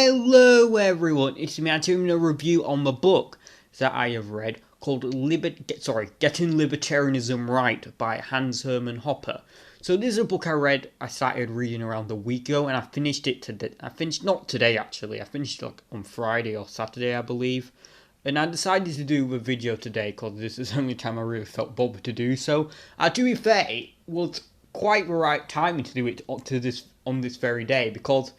Hello everyone, it's me. I'm doing a review on the book that I have read called Getting Libertarianism Right by Hans Hermann Hoppe. So this is a book I started reading around a week ago, and I finished it today. Not today actually, I finished it on Friday or Saturday I believe. And I decided to do a video today because this is the only time I really felt bothered to do so. To be fair, it was quite the right timing to do it on this very day, because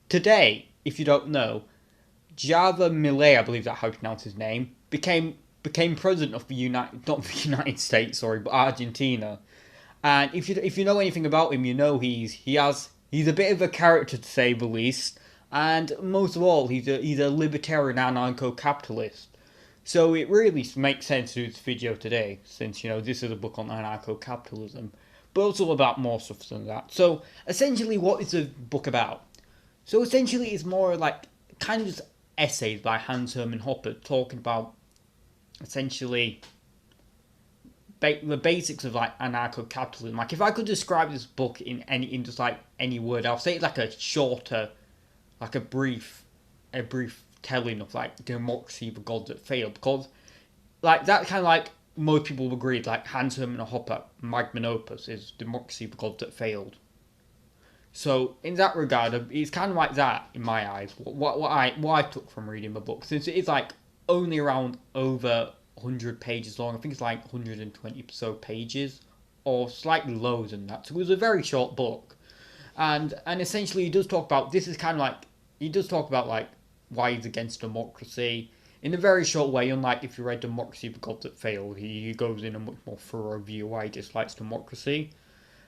today, if you don't know, Java Millet, I believe that's how you pronounce his name, became president of the not the United States, sorry, but Argentina. And if you know anything about him, you know he's a bit of a character to say the least. And most of all, he's a libertarian anarcho-capitalist. So it really makes sense to do this video today, since this is a book on anarcho-capitalism, but also about more stuff than that. So essentially, what is the book about? So essentially, it's more like kind of just essays by Hans Hermann Hoppe talking about essentially the basics of like anarcho-capitalism. Like, if I could describe this book in just like any word, I'll say it's like a shorter, like a brief telling of like democracy, the gods that failed, because like that kind of like most people have agreed, like Hans Hermann Hoppe magnum opus is democracy, the gods that failed. So in that regard, it's kind of like that in my eyes. What I took from reading the book, since it is like only around over 100 pages long. I think it's like 120 so pages, or slightly lower than that. So it was a very short book, and essentially he does talk about like why he's against democracy in a very short way. Unlike if you read Democracy: The God That Failed, he goes in a much more thorough view why he dislikes democracy.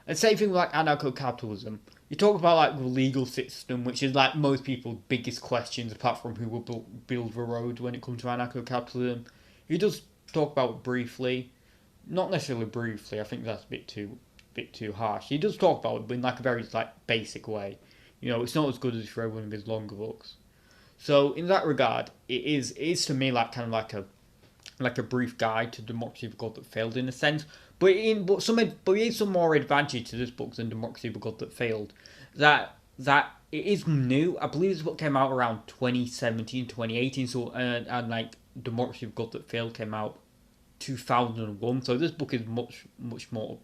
And same thing with like anarcho-capitalism. You talk about like the legal system, which is like most people's biggest questions, apart from who will build the road when it comes to anarcho-capitalism. He does talk about it briefly, not necessarily briefly. I think that's a bit too harsh. He does talk about it, but in like a very like basic way. It's not as good as if you read one of his longer books. So in that regard, it is to me like kind of like a brief guide to Democracy: The God That Failed in a sense. But there is some more advantage to this book than Democracy: The God That Failed. That it is new. I believe this book came out around 2017, 2018. So and like Democracy: The God That Failed came out 2001. So this book is much more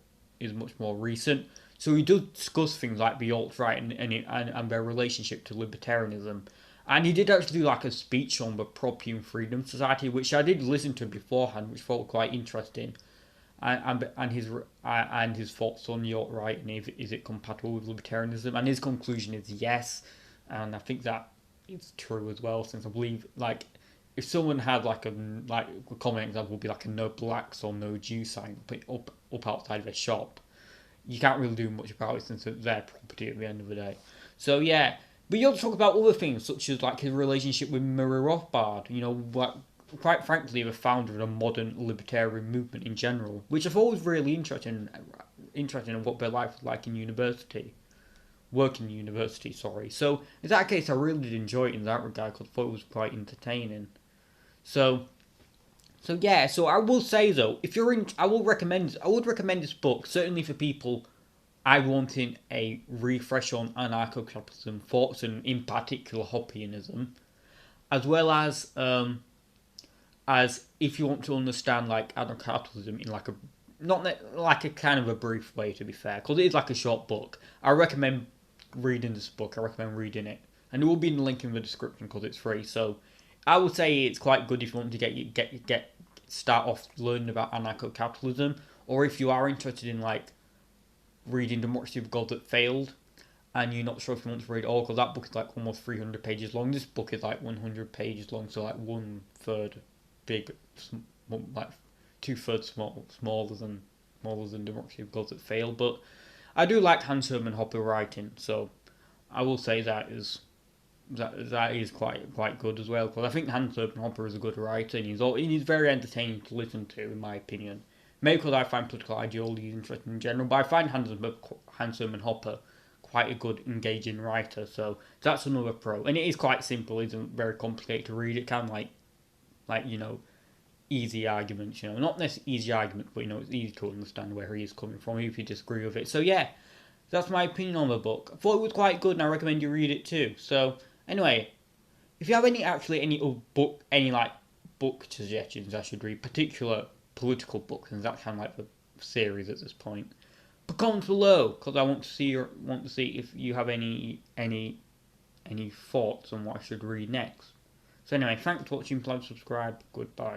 recent. So he does discuss things like the alt-right and their relationship to libertarianism. And he did actually do like a speech on the Propium Freedom Society, which I did listen to beforehand, which felt quite interesting. And his thoughts on the alt-right, and is it compatible with libertarianism? And his conclusion is yes, and I think that it's true as well, since I believe like if someone had like a common example would be like a no blacks or no Jews sign up outside their shop, you can't really do much about it since it's their property at the end of the day. So yeah. But you also talk about other things, such as like his relationship with Murray Rothbard, like, quite frankly, the founder of the modern libertarian movement in general, which I thought was really interesting in what their life was like in university. Working in university, sorry. So, in that case, I really did enjoy it in that regard, because I thought it was quite entertaining. So yeah, so I will say though, if you're in, I would recommend this book, certainly for people wanting a refresh on anarcho-capitalism thoughts, and in particular Hoppeanism, as well as if you want to understand like anarcho-capitalism in like a not like a kind of a brief way, to be fair, because it is like a short book. I recommend reading this book. I recommend reading it, and it will be in the link in the description because it's free. So I would say it's quite good if you want to start off learning about anarcho-capitalism, or if you are interested in like reading Democracy: The God That Failed, and you're not sure if you want to read it all, because that book is like almost 300 pages long. This book is like 100 pages long, so like 1/3 big, like 2/3 smaller than Democracy: The God That Failed. But I do like Hans Hermann Hoppe writing, so I will say that is quite good as well, because I think Hans Hermann Hoppe is a good writer, and he's very entertaining to listen to, in my opinion. Maybe because I find political ideology interesting in general, but I find Hans Hermann Hoppe quite a good, engaging writer, so that's another pro. And it is quite simple, it isn't very complicated to read. It kind of like easy arguments, not necessarily easy arguments, but it's easy to understand where he is coming from, if you disagree with it. So yeah, that's my opinion on the book. I thought it was quite good, and I recommend you read it too. So anyway, if you have any like book suggestions I should read, particular political books, and that's kind of like the series at this point, but comment below, because I want to see if you have any thoughts on what I should read next. So anyway, thanks for watching, please subscribe, goodbye.